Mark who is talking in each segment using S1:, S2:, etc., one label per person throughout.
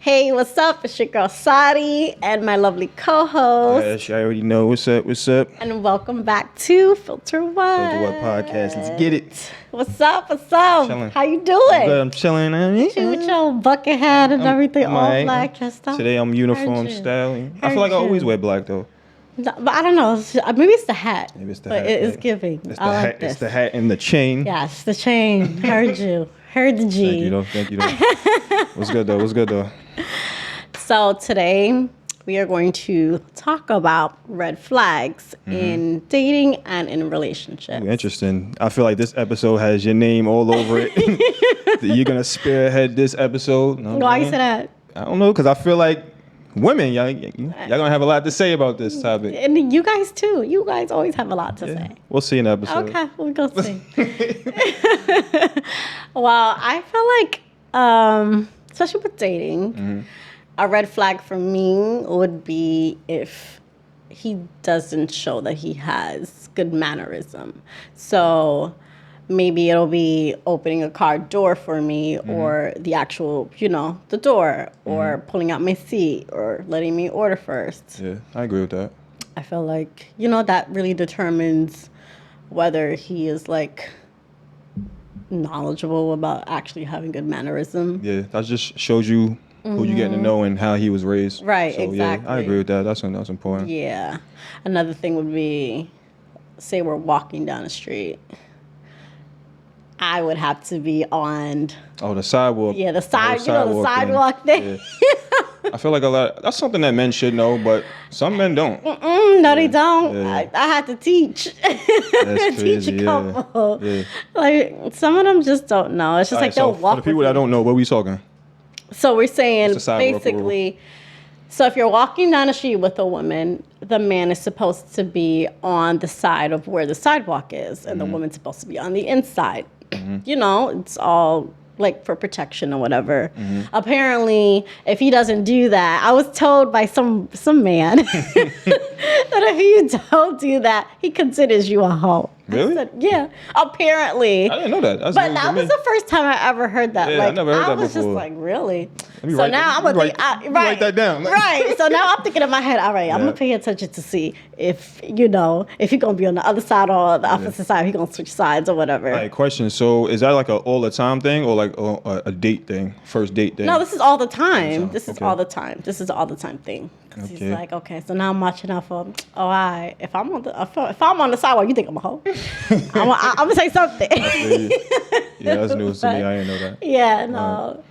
S1: Hey, what's up? It's your girl Satti and my lovely co-host.
S2: Dash, I already know. What's up? What's up?
S1: And welcome back to Filter What.
S2: Filter What podcast. Let's get it.
S1: What's up? What's up?
S2: Chilling.
S1: How you doing?
S2: I'm good. I'm chilling.
S1: You with your bucket hat and everything,
S2: I'm
S1: all
S2: alright.
S1: black dressed up.
S2: Today I'm uniform
S1: Heard you.
S2: styling. I
S1: Heard
S2: feel like I
S1: you.
S2: always wear black though.
S1: No, but I don't know. Maybe it's the hat.
S2: Maybe it's the
S1: but
S2: hat.
S1: it is
S2: right?
S1: giving.
S2: It's the
S1: I
S2: hat.
S1: like this.
S2: It's the hat and the chain.
S1: Yes, the chain. Heard you. Heard the G.
S2: Thank you though. Thank you though. What's good though? What's good though?
S1: So today we are going to talk about red flags in dating and in relationships.
S2: Ooh, interesting. I feel like this episode has your name all over it. You're gonna spearhead this episode. Know what
S1: Why
S2: I'm
S1: you say
S2: saying?
S1: that?
S2: I don't know, cause I feel like women, y'all gonna have a lot to say about this topic.
S1: And you guys too. You guys always have a lot to say.
S2: We'll see in the episode.
S1: Okay, we'll go see. Well, I feel like, especially with dating, a red flag for me would be if he doesn't show that he has good mannerism. So maybe it'll be opening a car door for me or the actual, the door or pulling out my seat or letting me order first.
S2: Yeah, I agree with that.
S1: I feel like, that really determines whether he is like knowledgeable about actually having good mannerism.
S2: Yeah, that just shows you who you getting to know and how he was raised.
S1: Right,
S2: so,
S1: exactly.
S2: Yeah, I agree with that. That's important.
S1: Yeah. Another thing would be, say we're walking down the street. I would have to be on.
S2: Oh, the sidewalk.
S1: Yeah, the
S2: whole
S1: sidewalk thing.
S2: Yeah. I feel like that's something that men should know, but some men don't.
S1: No, they don't.
S2: Yeah.
S1: I had to teach.
S2: That's
S1: teach
S2: crazy.
S1: a couple.
S2: Yeah.
S1: Like, some of them just don't know. It's just
S2: All
S1: like
S2: right, so
S1: they'll walk.
S2: for the people
S1: with
S2: that
S1: you.
S2: don't know, what we talking?
S1: So we're saying
S2: What's the sidewalk
S1: basically, so if you're walking down the street with a woman, the man is supposed to be on the side of where the sidewalk is, and the woman's supposed to be on the inside. It's all like for protection or whatever. Apparently, if he doesn't do that, I was told by some man that if you don't do that, he considers you a hoe.
S2: Really?
S1: I said, yeah, apparently.
S2: I didn't know that. That's
S1: But
S2: news
S1: that
S2: to me.
S1: was the first time I ever heard that.
S2: Yeah, I never heard that
S1: was
S2: before.
S1: just like, really?
S2: me
S1: So
S2: write
S1: now
S2: that-
S1: I'm gonna
S2: let me
S1: think,
S2: write- let me write that down.
S1: Right. So now I'm thinking in my head, all right, I'm
S2: Yeah.
S1: gonna pay attention to see if he's gonna be on the other side or the opposite side, he's gonna switch sides or whatever.
S2: All right, question. So is that like a all the time thing or like a date thing, first date thing?
S1: No, this is all the time. This is
S2: Okay.
S1: all the time. This is all the time thing. 'Cause he's
S2: Okay.
S1: like, okay, so now I'm watching out for. If I'm on the sidewalk, you think I'm a hoe? I'm gonna say something.
S2: Yeah, that's news to me. I didn't know that.
S1: Yeah, no.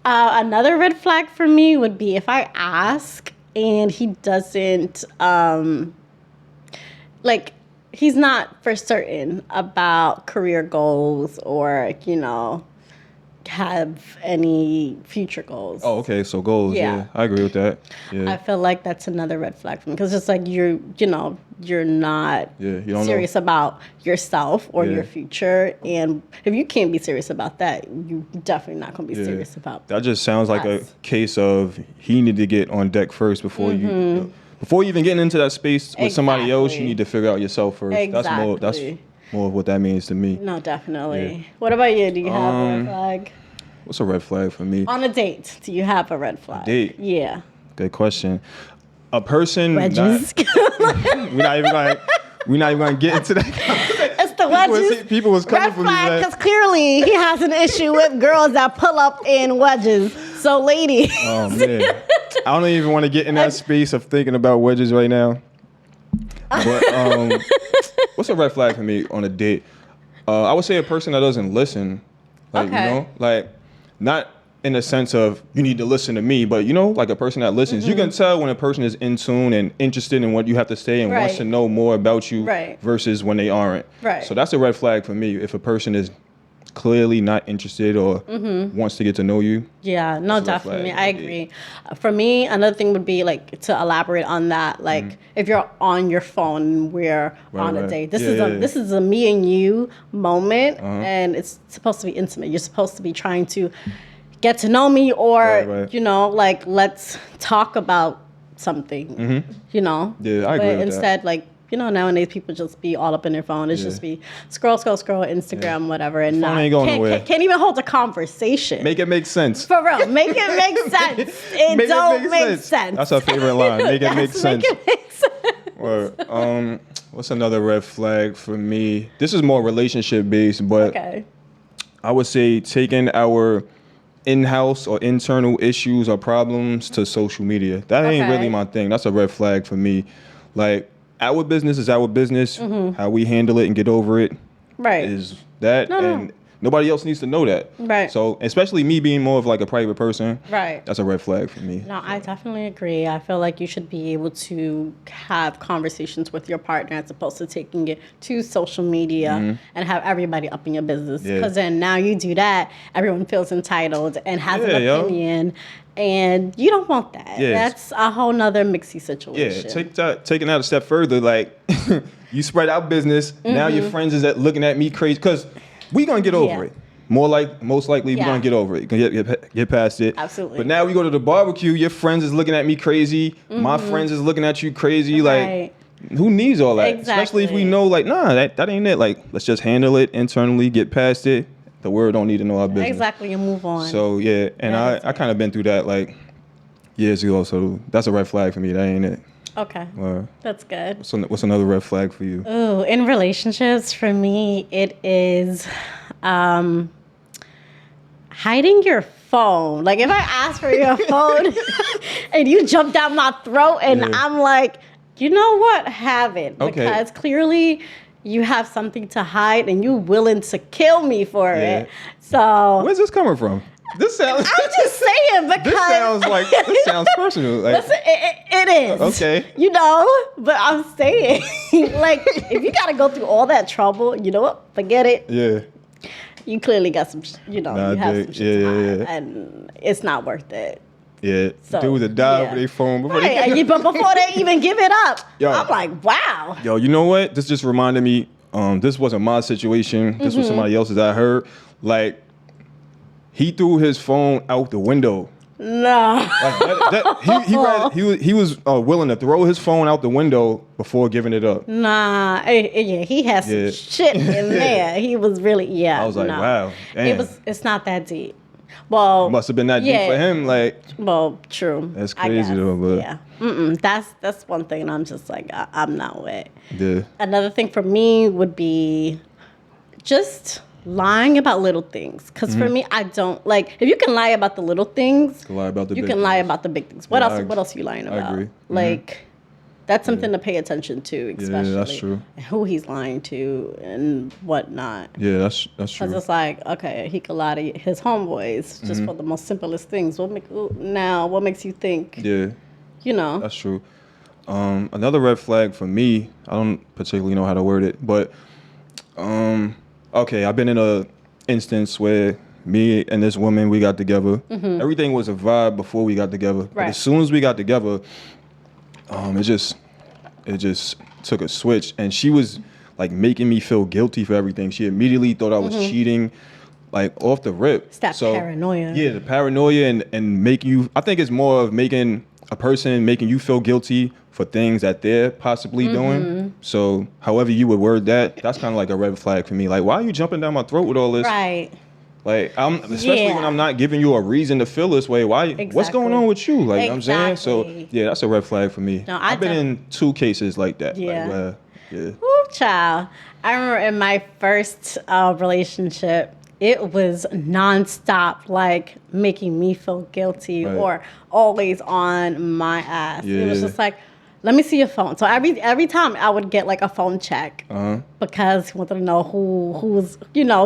S1: Another red flag for me would be if I ask and he doesn't, he's not for certain about career goals or, have any future goals.
S2: Oh, okay. So goals.
S1: Yeah.
S2: Yeah, I agree with that.
S1: I
S2: Yeah.
S1: feel like that's another red flag for me because it's like you're not
S2: Yeah, you don't
S1: serious about yourself or
S2: Yeah.
S1: your future, and if you can't be serious about that, you definitely not gonna be serious about
S2: That just sounds like a
S1: us.
S2: case of he need to get on deck first before you even getting into that space with somebody else. You
S1: Exactly.
S2: need to figure out yourself first. That's
S1: Exactly.
S2: more of what that means to me.
S1: No, definitely.
S2: Yeah.
S1: What about you? Do you have a red flag
S2: What's a red flag for me?
S1: on a date? Do you have a red flag?
S2: date?
S1: Yeah.
S2: Good question. A person.
S1: Wedges.
S2: We're not even gonna get into that.
S1: It's the wedges.
S2: People was coming
S1: Red
S2: for me.
S1: flag
S2: Like,
S1: because clearly he has an issue with girls that pull up in wedges. So, ladies.
S2: oh man, I don't even want to get in that space of thinking about wedges right now. But what's a red flag for me on a date? I would say a person that doesn't listen. Like
S1: Okay.
S2: not in the sense of you need to listen to me, but like a person that listens. You can tell when a person is in tune and interested in what you have to say and wants
S1: Right.
S2: to know more about you
S1: Right.
S2: versus when they aren't.
S1: Right.
S2: So that's a red flag for me. If a person is clearly not interested or wants to get to know you.
S1: Yeah, no,
S2: That's a red
S1: definitely.
S2: flag.
S1: I agree. For me, another thing would be like to elaborate on that. Like if you're on your phone and we're on a
S2: right.
S1: date, this
S2: Yeah,
S1: is a me and you moment,
S2: Uh-huh.
S1: and it's supposed to be intimate. You're supposed to be trying to get to know me, or
S2: Right.
S1: like let's talk about something.
S2: Yeah, I agree with that.
S1: Instead, like nowadays people just be all up in their phone. It's just be scroll, Instagram, whatever, and
S2: phone ain't going nowhere.
S1: Can't even hold a conversation.
S2: Make it make sense.
S1: For real, make it make sense. It don't make sense.
S2: That's our favorite line. Make it make sense.
S1: Make it make sense.
S2: Or, what's another red flag for me? This is more relationship based, but I would say taking our in-house or internal issues or problems to social media. That ain't really my thing. That's a red flag for me. Like, our business is our business. How we handle it and get over it is that. And nobody else needs to know that.
S1: Right.
S2: So, especially me being more of like a private person.
S1: Right.
S2: That's a red flag for me.
S1: No, I definitely agree. I feel like you should be able to have conversations with your partner as opposed to taking it to social media and have everybody up in your business. Because then now you do that, everyone feels entitled and has an opinion. And you don't want that. That's a whole nother mixy situation.
S2: Yeah, taking that a step further, like you spread out business. Now your friends is looking at me crazy because we gonna get over it. Most likely we gonna get over it. Get past it.
S1: Absolutely.
S2: But now we go to the barbecue. Your friends is looking at me crazy. My friends is looking at you crazy. Like, who needs all that?
S1: Exactly.
S2: Especially if we know, like, nah, that ain't it. Like, let's just handle it internally. Get past it. The world don't need to know our business.
S1: Exactly, and move on.
S2: So yeah, and I kind of been through that like years ago. So that's a red flag for me. That ain't it.
S1: Okay, that's good.
S2: What's another red flag for you?
S1: Ooh, in relationships, for me, it is hiding your phone. Like, if I ask for your phone and you jump down my throat and I'm like, you know what? Have it. Because clearly you have something to hide and you willing to kill me for it. So
S2: where's this coming from? This sounds.
S1: I'm just saying because
S2: this sounds personal. Like,
S1: listen, it is.
S2: Okay.
S1: But I'm saying, like, if you got to go through all that trouble, you know what? Forget it. Yeah. You clearly got some. You have some shit to hide, and it's not worth it.
S2: Yeah, so, dudes that die with their phone before
S1: but before they even give it up, I'm like, wow.
S2: Yo, you know what? This just reminded me. This wasn't my situation. This was somebody else's. I heard, like, he threw his phone out the window.
S1: No.
S2: He was willing to throw his phone out the window before giving it up.
S1: Nah, he has some shit in there. He was really I
S2: was like, wow. Damn.
S1: It's not that deep. Well,
S2: it must have been that deep for him. Like,
S1: well, true.
S2: That's crazy though. But
S1: that's one thing, and I'm just like, I'm not with.
S2: Yeah.
S1: Another thing for me would be just lying about little things. Because for me, I don't like. If you can lie about the little things, you can lie about the big things. What else? What else are you lying about?
S2: I agree.
S1: Like. That's something to pay attention to, especially.
S2: Yeah, that's true.
S1: Who he's lying to and whatnot.
S2: Yeah, that's true.
S1: Because it's like, okay, he could lie to his homeboys just for the most simplest things. What makes you think?
S2: Yeah.
S1: That's
S2: true. Another red flag for me, I don't particularly know how to word it, but okay, I've been in a instance where me and this woman, we got together. Everything was a vibe before we got together. Right. But as soon as we got together, it just took a switch, and she was like making me feel guilty for everything. She immediately thought I was cheating, like off the rip.
S1: It's that paranoia.
S2: Yeah, the paranoia and making you. I think it's more of making a person making you feel guilty for things that they're possibly doing. So, however you would word that, that's kind of like a red flag for me. Like, why are you jumping down my throat with all this?
S1: Right.
S2: Like, especially when I'm not giving you a reason to feel this way. Why? Exactly. What's going on with you? Like, I'm saying. So, yeah, that's a red flag for me. No, I've been in 2 cases like that.
S1: Yeah.
S2: Like, where,
S1: Ooh, child. I remember in my first relationship, it was nonstop, like, making me feel guilty or always on my ass. Yeah. It was just like, let me see your phone. So every time I would get like a phone check because he wanted to know who's,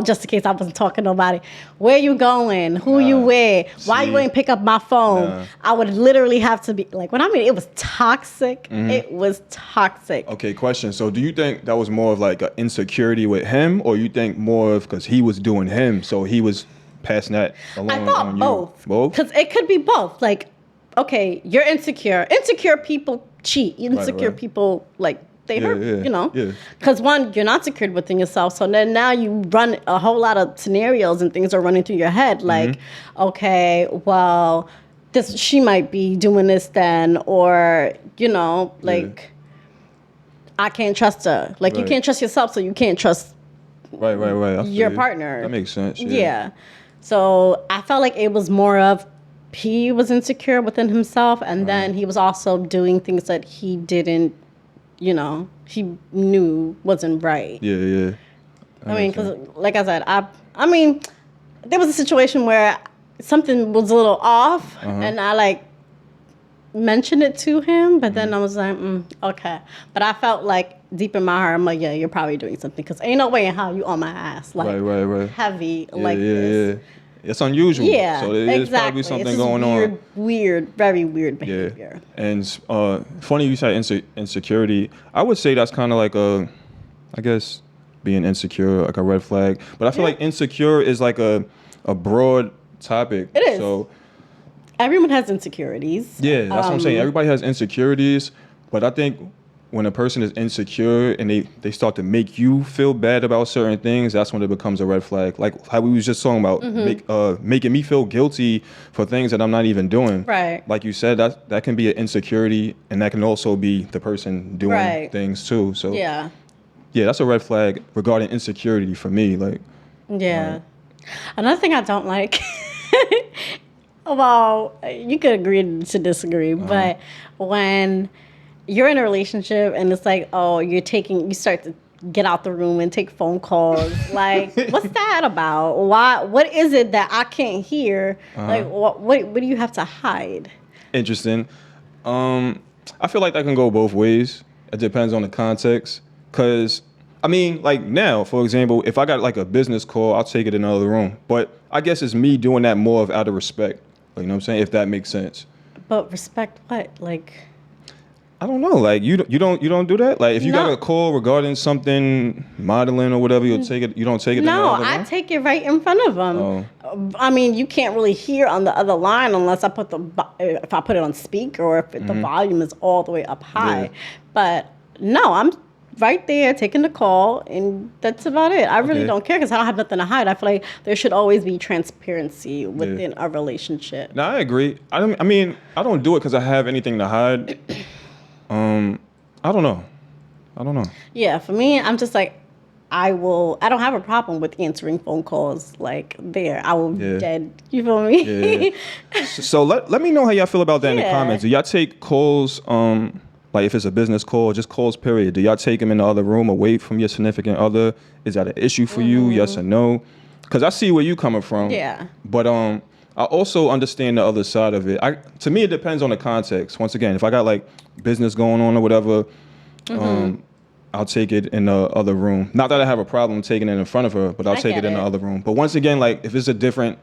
S1: just in case I wasn't talking to nobody. Where you going? Who you with? Why you ain't pick up my phone? I would literally have to be like, it was toxic. It was toxic.
S2: Okay, question. So do you think that was more of like an insecurity with him, or you think more of because he was doing him, so he was passing that along on you?
S1: I thought both.
S2: Both?
S1: Because it could be both. Like, okay, you're insecure. Insecure people cheat. Insecure people, like, they hurt, Because one, you're not secured within yourself. So then now you run a whole lot of scenarios and things are running through your head. Like, okay, well, she might be doing this then. Or, like, I can't trust her. Like, you can't trust yourself, so you can't trust
S2: right.
S1: your partner.
S2: That makes sense.
S1: Yeah. So I felt like it was more of he was insecure within himself, and then he was also doing things that he didn't, he knew wasn't right.
S2: Yeah.
S1: I mean, because like I said, I mean, there was a situation where something was a little off, and I like mentioned it to him, but then I was like, okay. But I felt like deep in my heart, I'm like, yeah, you're probably doing something, because ain't no way in how you on my ass, like
S2: right.
S1: heavy like this.
S2: Yeah. It's unusual.
S1: Yeah,
S2: so there's probably something
S1: it's
S2: going on.
S1: Weird, very weird behavior.
S2: Yeah. And funny you said insecurity. I would say that's kind of like I guess being insecure, like a red flag. But I feel like insecure is like a broad topic.
S1: It is.
S2: So
S1: everyone has insecurities.
S2: Yeah, that's what I'm saying. Everybody has insecurities, but I think when a person is insecure and they start to make you feel bad about certain things, that's when it becomes a red flag. Like how we was just talking about, making me feel guilty for things that I'm not even doing.
S1: Right.
S2: Like you said, that can be an insecurity, and that can also be the person doing things too. So yeah, that's a red flag regarding insecurity for me. Like
S1: another thing I don't like. Well, you could agree to disagree, but when you're in a relationship and it's like, oh, you start to get out the room and take phone calls. Like, what's that about? Why? What is it that I can't hear? Like, what do you have to hide?
S2: Interesting. I feel like that can go both ways. It depends on the context. Because, I mean, like now, for example, if I got like a business call, I'll take it in another room. But I guess it's me doing that more out of respect. Like, you know what I'm saying? If that makes sense.
S1: But respect what? Like,
S2: I don't know. Like you don't do that. Like if you got a call regarding something modeling or whatever, you'll take it. You don't take it.
S1: No, I take it right in front of them. Oh. I mean, you can't really hear on the other line unless I put if I put it on speaker or if the volume is all the way up high. Yeah. But no, I'm right there taking the call, and that's about it. I really don't care because I don't have nothing to hide. I feel like there should always be transparency within a relationship.
S2: No, I agree. I don't do it because I have anything to hide. I don't know. Yeah,
S1: for me, I'm just like, I don't have a problem with answering phone calls. Like, I will be dead. You feel me?
S2: Yeah. So let me know how y'all feel about that in the comments. Do y'all take calls, like if it's a business call, just calls, period? Do y'all take them in the other room away from your significant other? Is that an issue for you? Yes or no? Because I see where you coming from.
S1: Yeah.
S2: But I also understand the other side of it. To me, it depends on the context. Once again, if I got like business going on or whatever, I'll take it in the other room. Not that I have a problem taking it in front of her, but I'll take it in the other room. But once again, like if it's a different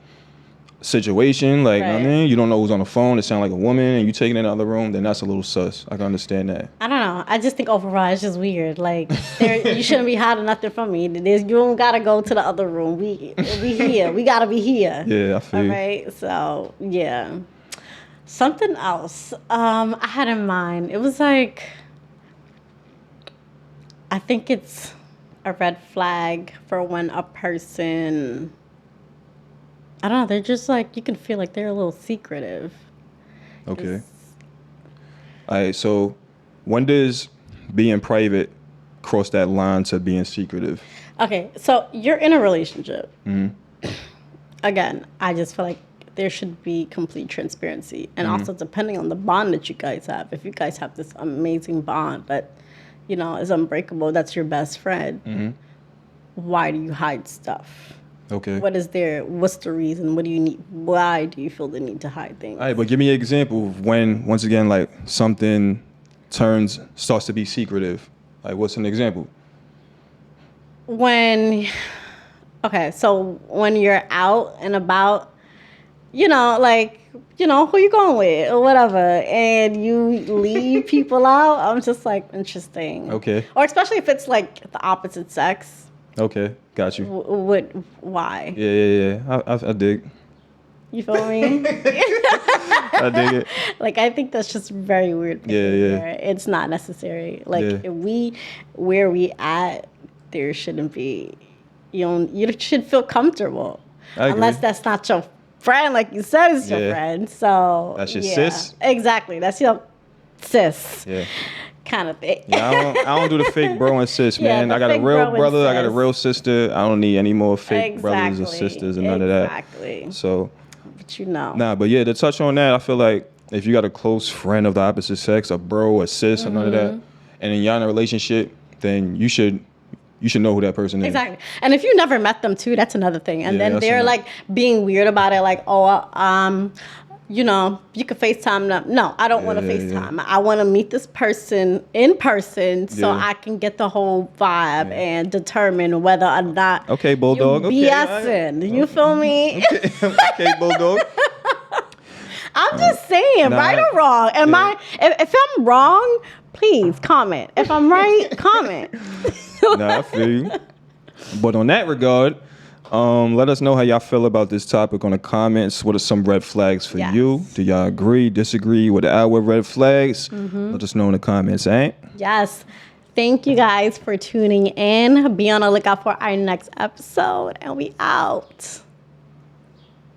S2: situation, like, you know what I mean? You don't know who's on the phone, it sounds like a woman, and you take it in the other room, then that's a little sus. I can understand that.
S1: I don't know. I just think overall it's just weird. Like, you shouldn't be hiding nothing from me. You don't got to go to the other room. We here. We got to be here.
S2: Yeah, I feel you.
S1: All right? So, yeah. Something else I had in mind. It was like, I think it's a red flag for when a person, I don't know, they're just like, you can feel like they're a little secretive.
S2: Okay. All right, so when does being private cross that line to being secretive?
S1: Okay, so you're in a relationship. Again, I just feel like there should be complete transparency. And also depending on the bond that you guys have. If you guys have this amazing bond that, is unbreakable, that's your best friend, why do you hide stuff?
S2: Okay.
S1: What's the reason? What do you need? Why do you feel the need to hide things?
S2: All right, but give me an example of when, once again, like something starts to be secretive. Like, what's an example?
S1: So when you're out and about, who you going with or whatever, and you leave people out, I'm just like, interesting.
S2: Okay.
S1: Or especially if it's like the opposite sex.
S2: Okay, got you.
S1: Why?
S2: Yeah. I dig.
S1: You feel me?
S2: I dig it.
S1: Like, I think that's just very weird behavior. Yeah. It's not necessary. Like, where we at, there shouldn't be, you should feel comfortable. Unless that's not your friend, like you said, it's your friend. So
S2: that's your sis?
S1: Exactly. That's your sis.
S2: Yeah.
S1: kind of thing.
S2: Yeah, I don't do the fake bro and sis,
S1: Yeah,
S2: man.
S1: the
S2: I got a
S1: fake
S2: real
S1: bro and
S2: brother. I got a
S1: sis.
S2: real sister. I don't need any more fake brothers or
S1: Exactly.
S2: sisters and none of that.
S1: Exactly.
S2: So,
S1: But you know.
S2: nah, but yeah, to touch on that, I feel like if you got a close friend of the opposite sex, a bro, a sis, or none of that, and then y'all in a relationship, then you should know who that person is.
S1: Exactly. And if you never met them too, that's another thing. And
S2: Yeah,
S1: then
S2: that's
S1: they're
S2: another-
S1: like being weird about it, like, you know, you can FaceTime them. No, I don't want to FaceTime. I want to meet this person in person so I can get the whole vibe and determine whether or not
S2: Okay, Bulldog.
S1: you
S2: Okay,
S1: BSing. You feel me?
S2: Okay, Bulldog.
S1: I'm just saying, right or wrong. If I'm wrong, please comment. If I'm right, comment.
S2: Nah, I feel you. But on that regard, let us know how y'all feel about this topic on the comments. What are some red flags for you? Do y'all agree, disagree with our red flags? Let us know in the comments, ain't?
S1: Yes. Thank you guys for tuning in. Be on the lookout for our next episode, and we out.